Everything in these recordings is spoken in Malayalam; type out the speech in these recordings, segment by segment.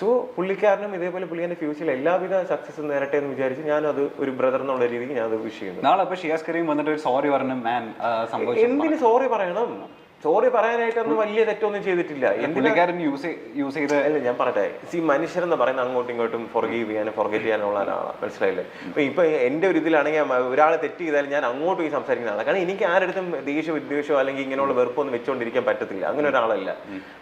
സോ പുള്ളിക്കാരനും ഇതേപോലെ പുള്ളിന്റെ ഫ്യൂച്ചറിൽ എല്ലാവിധ സക്സസ് നേരട്ടെ എന്ന് വിചാരിച്ച് ഞാൻ അത് ഒരു ബ്രദർ എന്നുള്ള രീതിക്ക് ഞാൻ അത് വിഷ് ചെയ്യുന്നു. നാളെ ഇപ്പൊ ഷിയാസ് കരീം വന്നിട്ട് ഒരു സോറി പറഞ്ഞു മാൻ എന്തിന് സോറി പറയണം? സോറി പറയാനായിട്ടൊന്നും വലിയ തെറ്റൊന്നും ചെയ്തിട്ടില്ല. യൂസ് ചെയ്ത് അല്ല ഞാൻ പറയട്ടെ, മനുഷ്യരെന്ന് പറയുന്നത് അങ്ങോട്ടും ഇങ്ങോട്ടും ഫൊർഗീവ് ചെയ്യാനും ഫൊർഗെറ്റ് ചെയ്യാനുള്ള ഒരാളാണ്, മനസ്സിലായില്ലേ? ഇപ്പൊ എന്റെ ഒരു ഇതിലാണെങ്കിൽ ഒരാൾ തെറ്റ് ചെയ്താൽ ഞാൻ അങ്ങോട്ട് പോയി സംസാരിക്കുന്ന ആളാണ്. കാരണം എനിക്ക് ആരുടെ ദേഷ്യം വിദ്വേഷമോ അല്ലെങ്കിൽ ഇങ്ങനെയുള്ള വെറുപ്പൊന്നും വെച്ചുകൊണ്ടിരിക്കാൻ പറ്റത്തില്ല. അങ്ങനെ ഒരാളല്ല.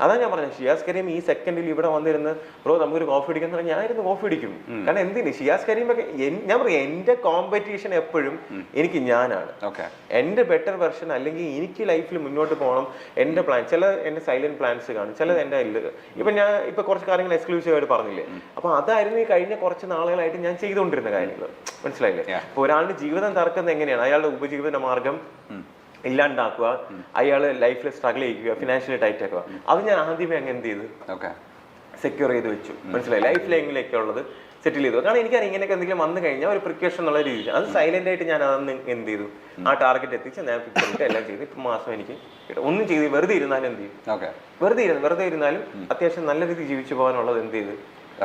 അതാ ഞാൻ പറഞ്ഞത്, ഷിയാസ് കരീം ഈ സെക്കൻഡിൽ ഇവിടെ വന്നിരുന്ന് ബ്രോ നമുക്കൊരു കോഫി അടിക്കാൻ പറഞ്ഞാൽ ഞാൻ ഇരുന്ന് കോഫി അടിക്കും. കാരണം എന്തിന് ഷിയാസ് കരീമൊക്കെ ഞാൻ പറയാം, എന്റെ കോമ്പറ്റീഷൻ എപ്പോഴും എനിക്ക് ഞാനാണ്. എന്റെ ബെറ്റർ വെർഷൻ അല്ലെങ്കിൽ എനിക്ക് ലൈഫിൽ മുന്നോട്ട് പോകണം. എന്റെ പ്ലാൻ ചില എന്റെ സൈലന്റ് പ്ലാൻസ് കാണും, ചിലത് എന്റെ ഇപ്പൊ ഞാൻ ഇപ്പൊ കുറച്ച് കാര്യങ്ങൾ എക്സ്ക്ലൂസീവ് ആയിട്ട് പറഞ്ഞില്ലേ, അപ്പൊ അതായിരുന്നു ഈ കഴിഞ്ഞ കുറച്ച് നാളുകളായിട്ട് ഞാൻ ചെയ്തുകൊണ്ടിരുന്ന കാര്യങ്ങൾ, മനസ്സിലായില്ലേ? ഇപ്പൊ ഒരാളുടെ ജീവിതം തറക്കുന്നത് എങ്ങനെയാണ്, അയാളുടെ ഉപജീവന മാർഗം ഇല്ലാണ്ടാക്കുക, അയാള് ലൈഫിൽ സ്ട്രഗിൾ ചെയ്യിക്കുക, ഫിനാൻഷ്യലി ടൈറ്റ് ആക്കുക, അത് ഞാൻ ആദ്യമേ അങ്ങ് എന്ത് ചെയ്ത് സെക്യൂർ ചെയ്ത് വെച്ചു, മനസ്സിലായി? ലൈഫിലെങ്കിലൊക്കെ ഉള്ളത് സെറ്റിൽ ചെയ്തു. കാരണം എനിക്കറിയാം ഇങ്ങനെയൊക്കെ എന്തെങ്കിലും വന്നു കഴിഞ്ഞാൽ ഒരു പ്രിക്കോഷൻ എന്നുള്ള രീതിയിൽ അത് സൈലന്റ് ആയിട്ട് ഞാൻ അതൊന്ന് എന്ത് ചെയ്തു, ആ ടാർഗറ്റ് എത്തിച്ച് ഞാൻ ഫിക്സ് ചെയ്തിട്ട് എല്ലാം ചെയ്ത് ഇപ്പം മാസം എനിക്ക് ഒന്നും ചെയ്ത് വെറുതെ ഇരുന്നാലും എന്ത് ചെയ്യും, വെറുതെ ഇരുന്നാലും അത്യാവശ്യം നല്ല രീതിയിൽ ജീവിച്ചു പോകാനുള്ളത് എന്ത് ചെയ്ത്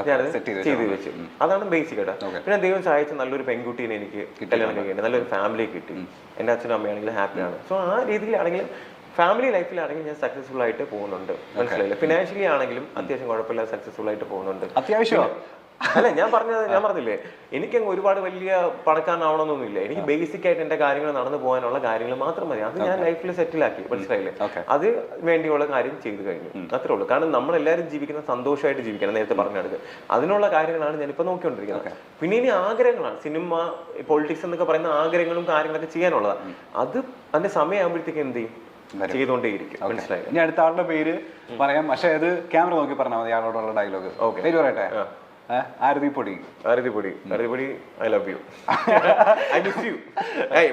ഞാനത് ചെയ്ത് വെച്ചു. അതാണ് ബേസിക് ആയിട്ട്. പിന്നെ ദൈവം സഹായിച്ച നല്ലൊരു പെൺകുട്ടീനെ എനിക്ക് കല്യാണം കഴിക്കേണ്ടി, നല്ലൊരു ഫാമിലി കിട്ടി. എൻ്റെ അച്ഛനും അമ്മയാണെങ്കിലും ഹാപ്പിയാണ്. സോ ആ രീതിയിലാണെങ്കിലും ഫാമിലി ലൈഫിലാണെങ്കിലും ഞാൻ സക്സസ്ഫുൾ ആയിട്ട് പോകുന്നുണ്ട്, മനസ്സിലായില്ലേ? ഫിനാൻഷ്യലി ആണെങ്കിലും അത്യാവശ്യം കുഴപ്പമില്ലാതെ സക്സസ്ഫുൾ ആയിട്ട് പോകുന്നുണ്ട്. അത്യാവശ്യം അല്ല ഞാൻ പറഞ്ഞില്ലേ, എനിക്കങ്ങ് ഒരുപാട് വലിയ പണക്കാരനാവണമെന്നൊന്നുമില്ല. എനിക്ക് ബേസിക് ആയിട്ട് എന്റെ കാര്യങ്ങൾ നടന്നു പോകാനുള്ള കാര്യങ്ങൾ മാത്രം മതി. അത് ഞാൻ ലൈഫിൽ സെറ്റിലാക്കി, മനസ്സിലായില്ലേ? അത് വേണ്ടിയുള്ള കാര്യം ചെയ്തു കഴിഞ്ഞു, അത്രേ ഉള്ളൂ. കാരണം നമ്മളെല്ലാവരും ജീവിക്കുന്ന സന്തോഷമായിട്ട് ജീവിക്കണം, നേരത്തെ പറഞ്ഞെടുക്കുക. അതിനുള്ള കാര്യങ്ങളാണ് ഞാനിപ്പോൾ നോക്കിക്കൊണ്ടിരിക്കുന്നത്. പിന്നെ ഇനി ആഗ്രഹങ്ങളാണ്, സിനിമ, പൊളിറ്റിക്സ് എന്നൊക്കെ പറയുന്ന ആഗ്രഹങ്ങളും കാര്യങ്ങളൊക്കെ ചെയ്യാനുള്ളതാണ്. അത് അതിന്റെ സമയമാകുമ്പോഴത്തേക്ക് എന്ത് ചെയ്യും, ചെയ്തുകൊണ്ടേയിരിക്കും, മനസ്സിലായി? ഇനി അടുത്ത ആളുടെ പേര് പറയാം, പക്ഷെ അത് ക്യാമറ നോക്കി പറഞ്ഞാൽ മതി. ആളോടുള്ള ഡയലോഗ് പേര് പറയട്ടെ. ആരതിപ്പൊടി I love you, I miss you.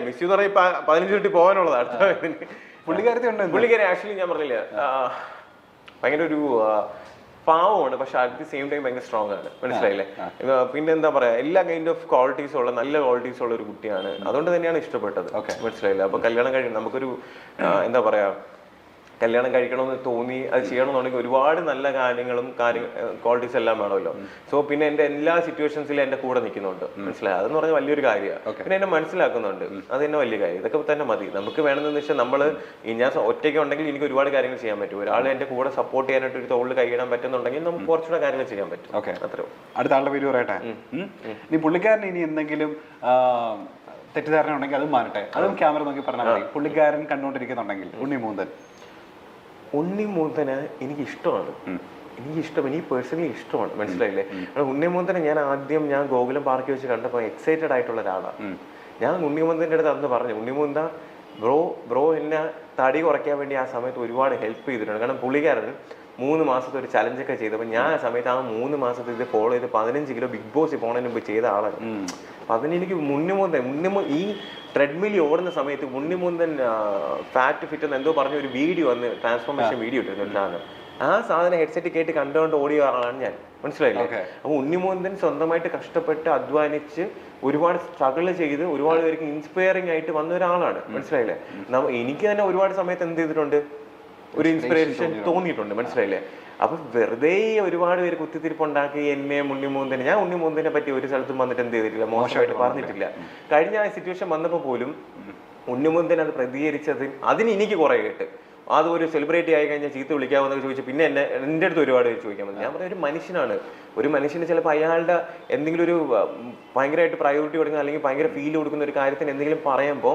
Miss you എന്ന് പറഞ്ഞാൽ 15 മിനിറ്റ് പോകാനുള്ളത് അടുത്ത പുള്ളിക്കാരത്തി ഉണ്ട്. പുള്ളിക്കാരി ആക്ച്വലി ഞാൻ പറഞ്ഞില്ല, ഭയങ്കര ഒരു പാവമാണ്, പക്ഷെ അറ്റ് ദി സെയിം ടൈം ഭയങ്കര സ്ട്രോങ് ആണ്, മനസ്സിലായില്ലേ? പിന്നെ എന്താ പറയാ, എല്ലാ കൈൻഡ് ഓഫ് ക്വാളിറ്റീസ് ഉള്ള നല്ല ക്വാളിറ്റീസ് ഉള്ള ഒരു കുട്ടിയാണ്. അതുകൊണ്ട് തന്നെയാണ് ഇഷ്ടപ്പെട്ടത്, മനസ്സിലായില്ലേ? അപ്പൊ കല്യാണം കഴിയും നമുക്കൊരു എന്താ പറയാ, കല്യാണം കഴിക്കണമെന്ന് തോന്നി അത് ചെയ്യണമെന്നുണ്ടെങ്കിൽ ഒരുപാട് നല്ല ക്വാളിറ്റീസ് എല്ലാം വേണമല്ലോ. സോ പിന്നെ എന്റെ എല്ലാ സിറ്റുവേഷൻസിലും എന്റെ കൂടെ നിൽക്കുന്നുണ്ട്, മനസ്സിലായി? അതെന്ന് പറഞ്ഞാൽ വലിയൊരു കാര്യമാണ്. പിന്നെ എന്നെ മനസ്സിലാക്കുന്നുണ്ട്, അത് തന്നെ വലിയ കാര്യം. ഇതൊക്കെ തന്നെ മതി. നമുക്ക് വേണമെന്ന് വെച്ചാൽ നമ്മള് ഞാൻ ഒറ്റയ്ക്ക് ഉണ്ടെങ്കിൽ എനിക്ക് ഒരുപാട് കാര്യങ്ങൾ ചെയ്യാൻ പറ്റും. ഒരാൾ എന്റെ കൂടെ സപ്പോർട്ട് ചെയ്യാനായിട്ട് ഒരു തോളിൽ കൈയിടാൻ പറ്റുന്നുണ്ടെങ്കിൽ നമുക്ക് കുറച്ചുകൂടെ കാര്യങ്ങൾ ചെയ്യാൻ പറ്റും. അത്രേ. അടുത്ത ആളുടെ പേര് പറയട്ടെ. നീ പുള്ളിക്കാരൻ ഇനി എന്തെങ്കിലും തെറ്റിദ്ധാരണ ഉണ്ടെങ്കിൽ അത് മാറട്ടെ, അതും ക്യാമറ നോക്കി പറഞ്ഞാൽ മതി. പുള്ളിക്കാരൻ കണ്ടുകൊണ്ടിരിക്കുന്നുണ്ടെങ്കിൽ ഉണ്ണിമൂന്തന് എനിക്ക് ഇഷ്ടമാണ്. എനിക്ക് പേഴ്സണലി ഇഷ്ടമാണ്, മനസ്സിലായില്ലേ? ഉണ്ണിമൂന്തനെ ഞാൻ ഗോകുലം പാർക്കിൽ വെച്ച് കണ്ടപ്പോൾ എക്സൈറ്റഡ് ആയിട്ടുള്ള ഒരാളാണ്. ഞാൻ ഉണ്ണിമൂന്തന്റെ അടുത്ത് അന്ന് പറഞ്ഞു, ഉണ്ണിമൂന്ത ബ്രോ എന്നെ തടി കുറയ്ക്കാൻ വേണ്ടി ആ സമയത്ത് ഒരുപാട് ഹെൽപ്പ് ചെയ്തിട്ടുണ്ട്. കാരണം പുള്ളിക്കാരൻ 3 മാസത്തെ ഒരു ചലഞ്ചൊക്കെ ചെയ്തപ്പോൾ ഞാൻ ആ സമയത്ത് ആ 3 മാസത്തെ ഇത് ഫോളോ ചെയ്ത് 15 കിലോ ബിഗ് ബോസ് പോണതിന് മുമ്പ് ചെയ്ത ആളാണ്. അപ്പൊ അതിനെനിക്ക് ഈ ട്രെഡ്മിൽ ഓടുന്ന സമയത്ത് ഉണ്ണിമൂന്തൻ ഫാറ്റ് ഫിറ്റ് എന്ന് എന്തോ പറഞ്ഞ ഒരു വീഡിയോ വന്ന് ട്രാൻസ്ഫോർമേഷൻ വീഡിയോ ഇട്ടിരുന്നു. ആ സാധനം ഹെഡ്സെറ്റ് കേട്ട് കണ്ടുകൊണ്ട് ഓടിയ ആളാണ് ഞാൻ, മനസ്സിലായില്ലേ? അപ്പൊ ഉണ്ണിമൂന്തൻ സ്വന്തമായിട്ട് കഷ്ടപ്പെട്ട് അധ്വാനിച്ച് ഒരുപാട് സ്ട്രഗിൾ ചെയ്ത് ഒരുപാട് പേർക്ക് ഇൻസ്പയറിംഗ് ആയിട്ട് വന്ന ഒരാളാണ്, മനസ്സിലായില്ലേ? എനിക്ക് തന്നെ ഒരുപാട് സമയത്ത് എന്ത് ചെയ്തിട്ടുണ്ട്, ഒരു ഇൻസ്പിറേഷൻ തോന്നിയിട്ടുണ്ട്, മനസ്സിലായില്ലേ? അപ്പൊ വെറുതെ ഒരുപാട് പേര് കുത്തിത്തിരിപ്പുണ്ടാക്കി ഞാൻ ഉണ്ണിമൂന്തനെ പറ്റി ഒരു സ്ഥലത്തും വന്നിട്ട് എന്ത് ചെയ്തിട്ടില്ല, മോശമായിട്ട് പറഞ്ഞിട്ടില്ല. കഴിഞ്ഞ ആ സിറ്റുവേഷൻ വന്നപ്പോൾ പോലും ഉണ്ണിമൂന്തൻ അത് പ്രതികരിച്ചത് അതിന് എനിക്ക് കുറെ കേട്ട്, അത് ഒരു സെലിബ്രിറ്റി ആയി കഴിഞ്ഞാൽ ചീത്ത വിളിക്കാമെന്നൊക്കെ ചോദിച്ചു. പിന്നെ എൻ്റെ അടുത്ത് ഒരുപാട് പേര് ചോദിക്കാൻ പറ്റും. ഞാൻ പറഞ്ഞ ഒരു മനുഷ്യനാണ്. ഒരു മനുഷ്യന് ചിലപ്പോൾ അയാളുടെ എന്തെങ്കിലും ഒരു ഭയങ്കരമായിട്ട് പ്രയോറിറ്റി കൊടുക്കുന്ന അല്ലെങ്കിൽ ഭയങ്കര ഫീൽ കൊടുക്കുന്ന ഒരു കാര്യത്തിന് എന്തെങ്കിലും പറയുമ്പോൾ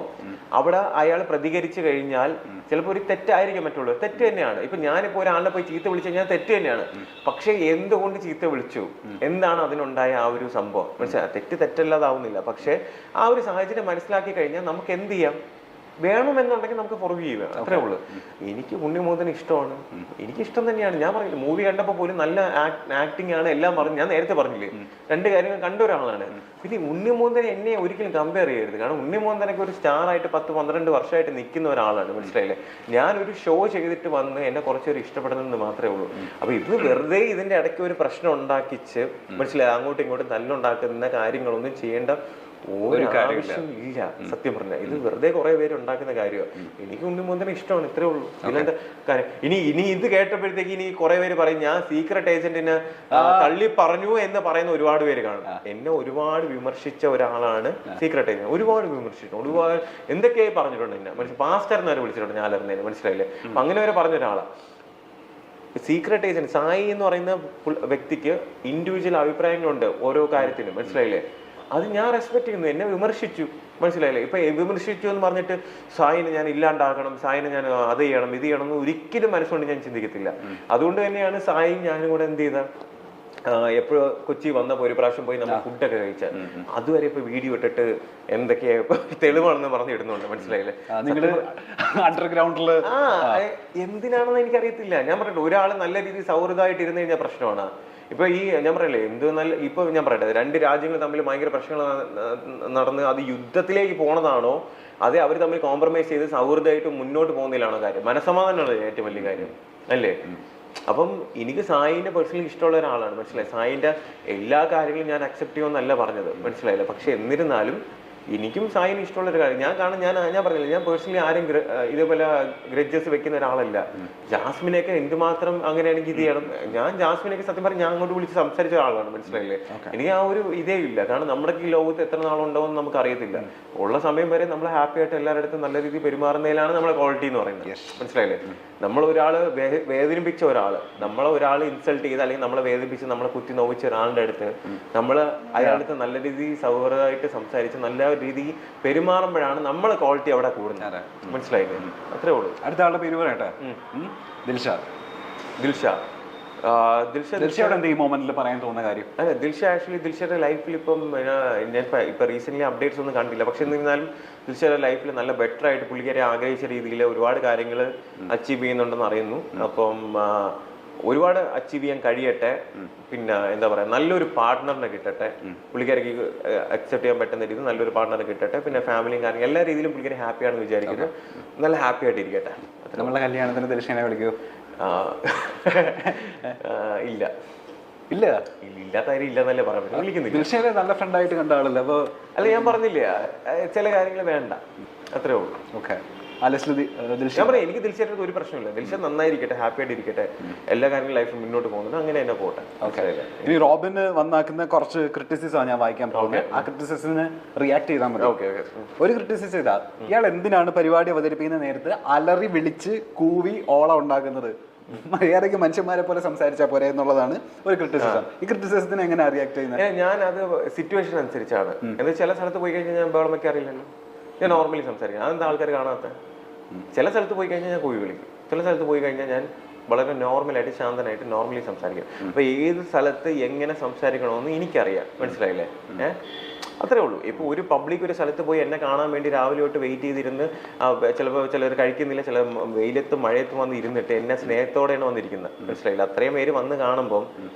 അവിടെ അയാൾ പ്രതികരിച്ചു കഴിഞ്ഞാൽ ചിലപ്പോൾ ഒരു തെറ്റായിരിക്കും മറ്റുള്ളവർ. തെറ്റ് തന്നെയാണ്. ഇപ്പൊ ഞാനിപ്പോൾ ഒരാളിനെ പോയി ചീത്ത വിളിച്ചു കഴിഞ്ഞാൽ തെറ്റ് തന്നെയാണ്. പക്ഷെ എന്തുകൊണ്ട് ചീത്ത വിളിച്ചു, എന്താണ് അതിനുണ്ടായ ആ ഒരു സംഭവം, മനസ്സിലായി? തെറ്റല്ലാതാവുന്നില്ല. പക്ഷെ ആ ഒരു സാഹചര്യം മനസ്സിലാക്കി കഴിഞ്ഞാൽ നമുക്ക് എന്ത് ചെയ്യാം, വേണമെന്നുണ്ടെങ്കിൽ നമുക്ക് ഫോർഗീവ് ചെയ്യാം, അത്രേ ഉള്ളൂ. എനിക്ക് ഉണ്ണിമൂന്തൻ ഇഷ്ടമാണ്, എനിക്കിഷ്ടം തന്നെയാണ്. ഞാൻ പറഞ്ഞില്ല, മൂവി കണ്ടപ്പോൾ പോലും നല്ല ആക്ടിങ് ആണ്, എല്ലാം പറഞ്ഞു. ഞാൻ നേരത്തെ പറഞ്ഞില്ലേ, 2 കാര്യങ്ങൾ കണ്ട ഒരാളാണ്. പിന്നെ ഉണ്ണിമൂന്തനെ എന്നെ ഒരിക്കലും കമ്പയർ ചെയ്യരുത്. കാരണം ഉണ്ണിമൂന്തനൊക്കെ ഒരു സ്റ്റാർ ആയിട്ട് 10-12 വർഷമായിട്ട് നിൽക്കുന്ന ഒരാളാണ്, മനസ്സിലായില്ലേ? ഞാനൊരു ഷോ ചെയ്തിട്ട് വന്ന് എന്നെ കുറച്ചൊരു ഇഷ്ടപ്പെടുന്നത് മാത്രമേ ഉള്ളൂ. അപ്പൊ ഇത് വെറുതെ ഇതിന്റെ ഇടയ്ക്ക് ഒരു പ്രശ്നം ഉണ്ടാക്കിച്ച്, മനസ്സിലായി, അങ്ങോട്ടും ഇങ്ങോട്ടും തല്ലുണ്ടാക്കുന്ന കാര്യങ്ങളൊന്നും ചെയ്യേണ്ട ഒരു ആവശ്യമില്ല. സത്യം പറഞ്ഞ ഇത് വെറുതെ കുറെ പേര് ഉണ്ടാക്കുന്ന കാര്യമാണ്. എനിക്ക് ഉണ്ണിമുന്തനെ ഇഷ്ടമാണ്, ഇത്രേ ഉള്ളൂ. ഇതിലെന്താ കാര്യം? ഇനി ഇത് കേട്ടപ്പോഴത്തേക്ക് ഇനി കുറെ പേര് പറയും ഞാൻ സീക്രട്ട് ഏജന്റിനെ തള്ളി പറഞ്ഞു എന്ന് പറയുന്ന ഒരുപാട് പേര് കാണും. എന്നെ ഒരുപാട് വിമർശിച്ച ഒരാളാണ് സീക്രട്ട് ഏജന്റ്. ഒരുപാട് വിമർശിച്ചിട്ടുണ്ട്, ഒരുപാട് എന്തൊക്കെയായി പറഞ്ഞിട്ടുണ്ട്. എന്നെ പാസ്റ്റർ എന്നവരെ വിളിച്ചിട്ടുണ്ട് ഞാൻ അറിഞ്ഞതിന്, മനസ്സിലായില്ലേ? അപ്പൊ അങ്ങനെ വരെ പറഞ്ഞ ഒരാളാണ് സീക്രട്ട് ഏജന്റ്. സായി എന്ന് പറയുന്ന വ്യക്തിക്ക് ഇൻഡിവിജ്വൽ അഭിപ്രായങ്ങളുണ്ട് ഓരോ കാര്യത്തിനും, മനസ്സിലായില്ലേ? അത് ഞാൻ റെസ്പെക്ട് ചെയ്യുന്നു. എന്നെ വിമർശിച്ചു, മനസ്സിലായില്ലേ? ഇപ്പൊ വിമർശിച്ചു എന്ന് പറഞ്ഞിട്ട് സായിനെ ഞാൻ ഇല്ലാണ്ടാക്കണം, സായിനെ ഞാൻ അത് ചെയ്യണം ഇത് ചെയ്യണം എന്ന് ഒരിക്കലും മനസ്സുകൊണ്ട് ഞാൻ ചിന്തിക്കത്തില്ല. അതുകൊണ്ട് തന്നെയാണ് സായും ഞാനും കൂടെ എന്ത് ചെയ്ത എപ്പോഴും കൊച്ചി വന്നപ്പോ ഒരു പ്രാവശ്യം പോയി നമ്മൾ ഫുഡൊക്കെ കഴിച്ചാൽ അതുവരെ ഇപ്പൊ വീഡിയോ ഇട്ടിട്ട് എന്തൊക്കെയാ തെളിവാണെന്ന് പറഞ്ഞിടുന്നുണ്ട്, മനസ്സിലായില്ലേ? അണ്ടർഗ്രൗണ്ടില് എന്തിനാണെന്ന് എനിക്കറിയത്തില്ല. ഞാൻ പറഞ്ഞിട്ട് ഒരാൾ നല്ല രീതിയിൽ സൗഹൃദമായിട്ട് ഇരുന്ന് കഴിഞ്ഞാൽ പ്രശ്നമാണ്. ഇപ്പൊ ഈ ഞാൻ പറയല്ലേ എന്ത് നല്ല ഇപ്പൊ ഞാൻ പറയട്ടെ 2 രാജ്യങ്ങൾ തമ്മിൽ ഭയങ്കര പ്രശ്നങ്ങൾ നടന്ന് അത് യുദ്ധത്തിലേക്ക് പോണതാണോ അതെ അവർ തമ്മിൽ കോംപ്രമൈസ് ചെയ്ത് സൗഹൃദമായിട്ട് മുന്നോട്ട് പോകുന്നതിലാണോ കാര്യം? മനസ്സമാധാനമാണ് ഏറ്റവും വലിയ കാര്യം, അല്ലേ? അപ്പം എനിക്ക് സായിനെ പേഴ്സണലി ഇഷ്ടമുള്ള ഒരാളാണ്, മനസ്സിലായി? സായിന്റെ എല്ലാ കാര്യങ്ങളും ഞാൻ അക്സെപ്റ്റ് ചെയ്യുമെന്നല്ല പറഞ്ഞത്, മനസ്സിലായില്ല? പക്ഷെ എന്നിരുന്നാലും എനിക്കും സായിന് ഇഷ്ടമുള്ള ഒരു കാര്യം ഞാൻ പറഞ്ഞില്ല, ഞാൻ പേഴ്സണലി ആരും ഇതേപോലെ ഗ്രഡ്ജസ് വെക്കുന്ന ഒരാളല്ല. ജാസ്മിനെയൊക്കെ എന്തുമാത്രം അങ്ങനെയാണെങ്കിൽ ഇത് ചെയ്യണം. ഞാൻ ജാസ്മിനെയൊക്കെ സത്യം പറഞ്ഞാൽ ഞാൻ അങ്ങോട്ട് വിളിച്ച് സംസാരിച്ച ഒരാളാണ്, മനസ്സിലായില്ലേ? എനിക്ക് ആ ഒരു ഇതേ ഇല്ല. കാരണം നമ്മുടെ ഈ ലോകത്ത് എത്ര നാളുണ്ടാവും നമുക്ക് അറിയത്തില്ല. ഉള്ള സമയം വരെ നമ്മൾ ഹാപ്പി ആയിട്ട് എല്ലാവരുടെ അടുത്തും നല്ല രീതിയിൽ പെരുമാറുന്നതിലാണ് നമ്മളെ ക്വാളിറ്റി എന്ന് പറയുന്നത്, മനസ്സിലായില്ലേ? നമ്മൾ ഒരാള് വേദനിപ്പിച്ച ഒരാള്, നമ്മളെ ഒരാൾ ഇൻസൾട്ട് ചെയ്ത് അല്ലെങ്കിൽ നമ്മളെ വേദനിപ്പിച്ച് നമ്മളെ കുത്തി നോവിച്ച ഒരാളുടെ അടുത്ത് നമ്മൾ അയാളുടെ നല്ല രീതിയിൽ സൗഹൃദമായിട്ട് സംസാരിച്ച് നല്ല രീതിയിൽ പെരുമാറുമ്പോഴാണ് നമ്മളെ ക്വാളിറ്റി അവിടെ കൂടുന്നത്, മനസ്സിലായില്ലേ? അത്രേ ഉള്ളൂ. അടുത്ത ആളുടെ പേര് പറയട്ടെ. ദിൽഷയോട് എന്ത് ഈ മൊമെന്റിൽ പറയാൻ തോന്നുന്ന കാര്യം? അല്ല, ദിൽഷയുടെ ലൈഫിൽ ഇപ്പം ഞാൻ ഇപ്പൊ റീസെന്റ് അപ്ഡേറ്റ്സ് ഒന്നും കണ്ടില്ല. പക്ഷെ എന്നിരുന്നാലും ദിൽഷയുടെ ലൈഫിൽ നല്ല ബെറ്റർ ആയിട്ട് പുള്ളിക്കാരെ ആഗ്രഹിച്ച രീതിയിൽ ഒരുപാട് കാര്യങ്ങൾ അച്ചീവ് ചെയ്യുന്നുണ്ടെന്ന് അറിയുന്നു. അപ്പം ഒരുപാട് അച്ചീവ് ചെയ്യാൻ കഴിയട്ടെ. പിന്നെ എന്താ പറയാ, നല്ലൊരു പാർട്ട്ണറിനെ കിട്ടട്ടെ, പുള്ളിക്കാർക്ക് അക്സെപ്റ്റ് ചെയ്യാൻ പറ്റുന്ന രീതിയിൽ നല്ലൊരു പാർട്ട്ണറെ കിട്ടട്ടെ. പിന്നെ ഫാമിലിയും കാര്യങ്ങളും എല്ലാ രീതിയിലും പുള്ളിക്കാരി ഹാപ്പിയാണെന്ന് വിചാരിക്കുന്നു. നല്ല ഹാപ്പി ആയിട്ട് ഇരിക്കട്ടെ. നമ്മളെ കല്യാണത്തിന് ദിൽഷനെ വിളിക്കൂ? ഇല്ല ഇല്ല ഇല്ലാത്ത കാര്യം ഇല്ലെന്നല്ലേ പറയാൻ വിളിക്കുന്നില്ല. ദിൽഷനെ നല്ല ഫ്രണ്ടായിട്ട് കണ്ട ആളല്ലേ? അപ്പൊ അല്ല, ഞാൻ പറഞ്ഞില്ലേ ചില കാര്യങ്ങൾ വേണ്ട, അത്രേ ഉള്ളൂ. ഓക്കെ. ഞാൻ പറയാം, എനിക്ക് ദിൽഷയുടെ ഒരു പ്രശ്നമില്ല. ദിൽഷ നന്നായിരിക്കട്ടെ, ഹാപ്പി ആയിട്ട് ഇരിക്കട്ടെ, എല്ലാ കാര്യങ്ങളും ലൈഫിൽ മുന്നോട്ട് പോകുന്നുണ്ട്, അങ്ങനെ തന്നെ പോട്ടെ. ഇനി റോബിന് വന്നാക്കുന്ന കുറച്ച് ക്രിറ്റിസിസം ഞാൻ വായിക്കാൻ പോകുന്നത്. ആ ക്രിറ്റിസിസിന് റിയാക്ട് ചെയ്താൽ മതി. ഒരു ക്രിറ്റിസിസം ഇതാ, ഇയാൾ എന്തിനാണ് പരിപാടി അവതരിപ്പിക്കുന്ന നേരത്ത് അലറി വിളിച്ച് കൂവി ഓളം ഉണ്ടാക്കുന്നത്? മര്യാദയ്ക്ക് മനുഷ്യന്മാരെ പോലെ സംസാരിച്ചാൽ പോരെ എന്നുള്ളതാണ് ഒരു ക്രിറ്റിസിസം. ഈ ക്രിറ്റിസിസത്തിന് എങ്ങനെ റിയാക്ട് ചെയ്യുന്നത്? ഞാൻ അത് സിറ്റുവേഷൻ അനുസരിച്ചാണ്. എന്താ ചില സ്ഥലത്ത് പോയി കഴിഞ്ഞാൽ ഞാൻ ബഹളം വെക്കാറില്ലല്ലോ, ഞാൻ നോർമലി സംസാരിക്കാം. അതെന്താ ആൾക്കാർ കാണാത്ത? ചില സ്ഥലത്ത് പോയി കഴിഞ്ഞാൽ ഞാൻ കൂവി വിളിക്കും, ചില സ്ഥലത്ത് പോയി കഴിഞ്ഞാൽ ഞാൻ വളരെ നോർമലായിട്ട് ശാന്തനായിട്ട് നോർമലി സംസാരിക്കും. അപ്പൊ ഏത് സ്ഥലത്ത് എങ്ങനെ സംസാരിക്കണമെന്ന് എനിക്കറിയാം, മനസ്സിലായില്ലേ? അത്രേ ഉള്ളൂ. ഇപ്പൊ ഒരു പബ്ലിക് ഒരു സ്ഥലത്ത് പോയി എന്നെ കാണാൻ വേണ്ടി രാവിലെ തൊട്ട് വെയിറ്റ് ചെയ്തിരുന്ന് ചിലപ്പോൾ ചിലർ കഴിക്കുന്നില്ല, ചില വെയിലത്തും മഴയത്തും വന്ന് ഇരുന്നിട്ട് എന്നെ സ്നേഹത്തോടെയാണ് വന്നിരിക്കുന്നത്, മനസ്സിലായില്ല? അത്രയും പേര് വന്ന് കാണുമ്പോൾ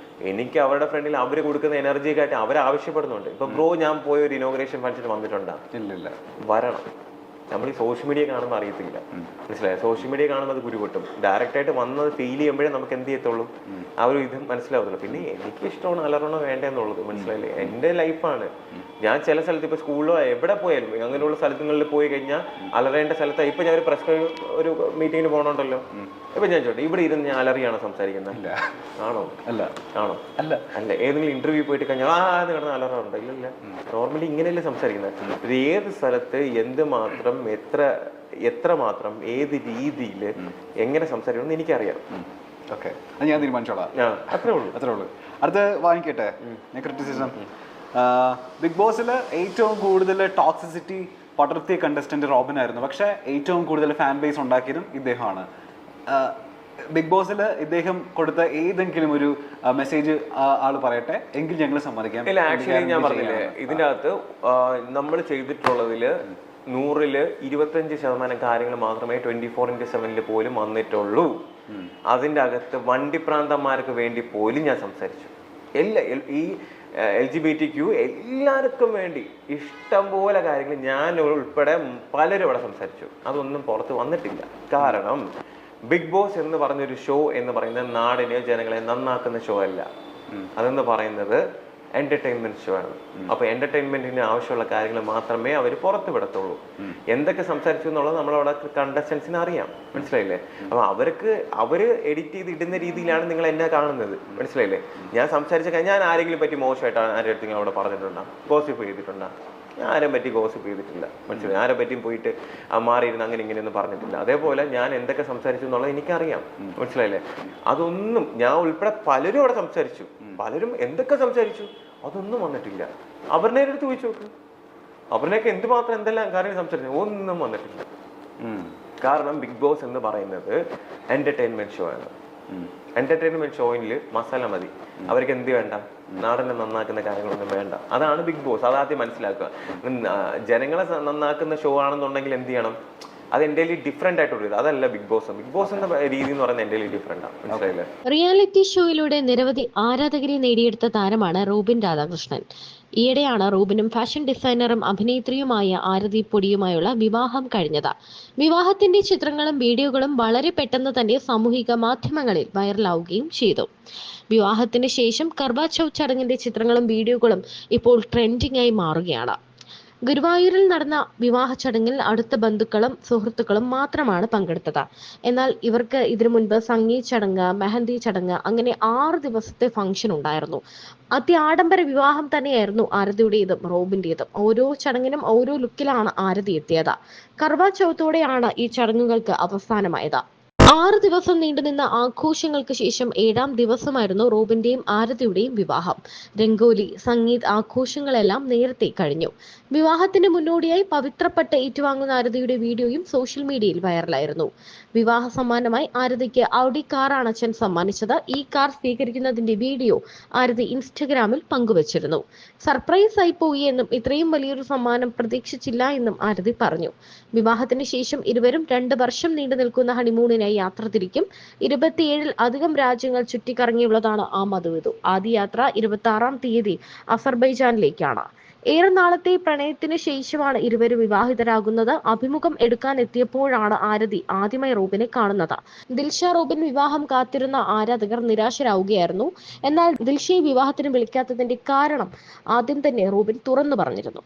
എനിക്ക് അവരുടെ ഫ്രണ്ടിൽ അവർ കൊടുക്കുന്ന എനർജിയൊക്കെ ആയിട്ട് അവർ ആവശ്യപ്പെടുന്നുണ്ട്. ഇപ്പൊ ബ്രോ ഞാൻ പോയ ഒരു ഇനോഗ്രേഷൻ ഫംഗ്ഷന് വന്നിട്ടുണ്ടോ? ഇല്ല. വരണം. നമ്മൾ ഈ സോഷ്യൽ മീഡിയ കാണുമ്പോൾ അറിയത്തില്ല, മനസ്സിലായി? സോഷ്യൽ മീഡിയ കാണുമ്പോൾ അത് കുരുപൊട്ടും. ഡയറക്റ്റായിട്ട് വന്നത് ഫീൽ ചെയ്യുമ്പോഴേ നമുക്ക് എന്ത് ചെയ്യത്തുള്ളൂ, ആ ഒരു ഇത് മനസ്സിലാവത്തുള്ളൂ. പിന്നെ എനിക്ക് ഇഷ്ടമാണ് അലറണോ വേണ്ടെന്നുള്ളത്, മനസ്സിലായില്ലേ? എൻ്റെ ലൈഫാണ്. ഞാൻ ചില സ്ഥലത്ത് ഇപ്പൊ സ്കൂളിലോ എവിടെ പോയാലും അങ്ങനെയുള്ള സ്ഥലങ്ങളിൽ പോയി കഴിഞ്ഞാൽ അലറേണ്ട സ്ഥലത്ത് ഇപ്പൊ ഞാൻ ഒരു മീറ്റിങ്ങിന് പോകണുണ്ടല്ലോ, ഇപ്പൊ ഞാൻ ചോട്ടെ ഇവിടെ ഇരുന്ന് ഞാൻ അലറിയാണോ സംസാരിക്കുന്നത്? ആണോ? അല്ല. ആണോ? അല്ല. ഏതെങ്കിലും ഇന്റർവ്യൂ പോയിട്ട് കഴിഞ്ഞാൽ അത് കിടന്ന് അലറാറുണ്ടോ? ഇല്ല. നോർമലി ഇങ്ങനെയല്ലേ സംസാരിക്കുന്നത്. ഇത് ഏത് സ്ഥലത്ത് എന്തുമാത്രം എത്രമാത്രം ഏത് രീതിയിൽ എങ്ങനെ സംസാരിക്കണം എനിക്കറിയാം. ഓക്കെ, അത് ഞാൻ തീരുമാനിച്ചോളാം. അത്രേ ഉള്ളൂ. അടുത്ത് വാങ്ങിക്കട്ടെ ക്രിറ്റിസിസം. ബിഗ് ബോസിൽ ഏറ്റവും കൂടുതൽ ടോക്സിസിറ്റി പടർത്തിയ കണ്ടസ്റ്റന്റ് റോബിൻ ആയിരുന്നു. പക്ഷെ ഏറ്റവും കൂടുതൽ ഫാൻ ബേസ് ഉണ്ടാക്കിയതും ഇദ്ദേഹമാണ്. ബിഗ് ബോസിൽ ഇദ്ദേഹം കൊടുത്ത ഏതെങ്കിലും ഒരു മെസ്സേജ് ആള് പറയട്ടെ, എങ്കിൽ ഞങ്ങൾ സമ്മതിക്കാം. ഇല്ല, ആക്ച്വലി ഞാൻ പറഞ്ഞില്ലേ, ഇതിൻ്റെ അകത്ത് നമ്മൾ ചെയ്തിട്ടുള്ളതിൽ 100-ൽ 25% കാര്യങ്ങൾ മാത്രമേ 24/7 പോലും വന്നിട്ടുള്ളൂ. അതിൻ്റെ അകത്ത് വണ്ടിപ്രാന്തന്മാർക്ക് വേണ്ടി പോലും ഞാൻ സംസാരിച്ചു. ഈ LGBTQ എല്ലാവർക്കും വേണ്ടി ഇഷ്ടംപോലെ കാര്യങ്ങൾ ഞാൻ ഉൾപ്പെടെ പലരും ഇവിടെ സംസാരിച്ചു. അതൊന്നും പുറത്ത് വന്നിട്ടില്ല. കാരണം ബിഗ് ബോസ് എന്ന് പറഞ്ഞൊരു ഷോ എന്ന് പറയുന്നത് നാടിനെ ജനങ്ങളെ നന്നാക്കുന്ന ഷോ അല്ല. അതെന്ന് പറയുന്നത് എന്റർടൈൻമെന്റ് ഷോ ആണ്. അപ്പൊ എന്റർടൈൻമെന്റിന് ആവശ്യമുള്ള കാര്യങ്ങൾ മാത്രമേ അവർ പുറത്ത് വിടത്തുള്ളൂ. എന്തൊക്കെ സംസാരിച്ചു എന്നുള്ളത് നമ്മളവിടെ കണ്ടസ്റ്റൻസിന് അറിയാം, മനസ്സിലായില്ലേ? അപ്പൊ അവര് എഡിറ്റ് ചെയ്ത് ഇടുന്ന രീതിയിലാണ് നിങ്ങൾ എന്നെ കാണുന്നത്, മനസ്സിലായില്ലേ? ഞാൻ സംസാരിച്ച ഞാൻ ആരെങ്കിലും പറ്റി മോശമായിട്ട് ആരുടെ അടുത്ത് അവിടെ പറഞ്ഞിട്ടുണ്ടോ, ഗോസിപ്പ് ചെയ്തിട്ടുണ്ടോ? ഞാൻ ആരെ പറ്റി ഗോസിപ്പ് ചെയ്തിട്ടില്ല, മനസ്സിലായി? ആരെ പറ്റിയും പോയിട്ട് മാറിയിരുന്ന് അങ്ങനെ ഇങ്ങനെയൊന്നും പറഞ്ഞിട്ടില്ല. അതേപോലെ ഞാൻ എന്തൊക്കെ സംസാരിച്ചു എന്നുള്ളത് എനിക്കറിയാം, മനസ്സിലായില്ലേ? അതൊന്നും ഞാൻ ഉൾപ്പെടെ പലരും അവിടെ സംസാരിച്ചു, പലരും എന്തൊക്കെ സംസാരിച്ചു അതൊന്നും വന്നിട്ടില്ല. അവരുടെ അടുത്ത് ചോദിച്ചു നോക്ക്, അവരുടെയൊക്കെ എന്തുമാത്രം എന്തെല്ലാം കാര്യം സംസാരിച്ചു, ഒന്നും വന്നിട്ടില്ല. കാരണം ബിഗ് ബോസ് എന്ന് പറയുന്നത് എന്റർടൈൻമെന്റ് ഷോ ആണ്. എന്റർടൈൻമെന്റ് ഷോയിൽ മസാല മതി, അവർക്ക് എന്ത് വേണ്ട, നാടിനെ നന്നാക്കുന്ന കാര്യങ്ങളൊന്നും വേണ്ട. അതാണ് ബിഗ് ബോസ്. അതാദ്യം മനസ്സിലാക്കുക. ജനങ്ങളെ നന്നാക്കുന്ന ഷോ ആണെന്നുണ്ടെങ്കിൽ എന്ത് ചെയ്യണം, അത് എൻ്റെ ഡിഫറെന്റ് ആയിട്ടുള്ള ഇത്, അതല്ല ബിഗ് ബോസ്. ബിഗ് ബോസ് എന്ന രീതി എന്ന് പറയുന്നത് എൻ്റെ ഡിഫറെന്റ് ആണ്, മനസ്സിലായില്ലേ? റിയാലിറ്റി ഷോയിലൂടെ നിരവധി ആരാധകരെ നേടിയെടുത്ത താരമാണ് റോബിൻ രാധാകൃഷ്ണൻ. ഈയിടെയാണ് റോബിനും ഫാഷൻ ഡിസൈനറും അഭിനേത്രിയുമായ ആരതി പൊടിയുമായുള്ള വിവാഹം കഴിഞ്ഞത്. വിവാഹത്തിന്റെ ചിത്രങ്ങളും വീഡിയോകളും വളരെ പെട്ടെന്ന് തന്നെ സാമൂഹിക മാധ്യമങ്ങളിൽ വൈറലാവുകയും ചെയ്തു. വിവാഹത്തിന് ശേഷം കർവാ ചൗത്ത് ചടങ്ങിന്റെ ചിത്രങ്ങളും വീഡിയോകളും ഇപ്പോൾ ട്രെൻഡിംഗ് ആയി മാറുകയാണ്. ഗുരുവായൂരിൽ നടന്ന വിവാഹ ചടങ്ങിൽ അടുത്ത ബന്ധുക്കളും സുഹൃത്തുക്കളും മാത്രമാണ് പങ്കെടുത്തത്. എന്നാൽ ഇവർക്ക് ഇതിനു മുൻപ് സംഗീത് ചടങ്ങ്, മെഹന്തി ചടങ്ങ് അങ്ങനെ 6 ദിവസത്തെ ഫംഗ്ഷൻ ഉണ്ടായിരുന്നു. അത്യാഡംബര വിവാഹം തന്നെയായിരുന്നു ആരതിയുടേതും റോബിന്റേതും. ഓരോ ചടങ്ങിനും ഓരോ ലുക്കിലാണ് ആരതി എത്തിയത്. കർവാ ചൗത്തോടെയാണ് ഈ ചടങ്ങുകൾക്ക് അവസാനമായത്. 6 ദിവസം നീണ്ടുനിന്ന ആഘോഷങ്ങൾക്ക് ശേഷം 7ാം ദിവസമായിരുന്നു റോബിന്റെയും ആരതിയുടെയും വിവാഹം. രംഗോലി, സംഗീത് ആഘോഷങ്ങളെല്ലാം നേരത്തെ കഴിഞ്ഞു. വിവാഹത്തിന് മുന്നോടിയായി പവിത്രപ്പെട്ട് ഏറ്റുവാങ്ങുന്ന ആരതിയുടെ വീഡിയോയും സോഷ്യൽ മീഡിയയിൽ വൈറലായിരുന്നു. വിവാഹ സമ്മാനമായി ആരതിക്ക് ഔഡി കാറാണ് അച്ഛൻ സമ്മാനിച്ചത്. ഈ കാർ സ്വീകരിക്കുന്നതിന്റെ വീഡിയോ ആരതി ഇൻസ്റ്റഗ്രാമിൽ പങ്കുവച്ചിരുന്നു. സർപ്രൈസ് ആയി പോയി എന്നും ഇത്രയും വലിയൊരു സമ്മാനം പ്രതീക്ഷിച്ചില്ല എന്നും ആരതി പറഞ്ഞു. വിവാഹത്തിന് ശേഷം ഇരുവരും 2 വർഷം നീണ്ടു നിൽക്കുന്ന ഹണിമൂണിനായി യാത്ര തിരിക്കും. 27-ൽ അധികം രാജ്യങ്ങൾ ചുറ്റിക്കറങ്ങിയുള്ളതാണ് ആ മധുവിധു. ആദ്യ യാത്ര 26-ാം തീയതി അസർബൈജാനിലേക്കാണ്. ഏറെ നാളത്തെ പ്രണയത്തിന് ശേഷമാണ് ഇരുവരും വിവാഹിതരാകുന്നത്. അഭിമുഖം എടുക്കാൻ എത്തിയപ്പോഴാണ് ആരതി ആദ്യമായി റോബിനെ കാണുന്നത്. ദിൽഷ റോബിൻ വിവാഹം കാത്തിരുന്ന ആരാധകർ നിരാശരാവുകയായിരുന്നു. എന്നാൽ ദിൽഷയെ വിവാഹത്തിന് വിളിക്കാത്തതിന്റെ കാരണം ആദ്യം തന്നെ റോബിൻ തുറന്നു പറഞ്ഞിരുന്നു.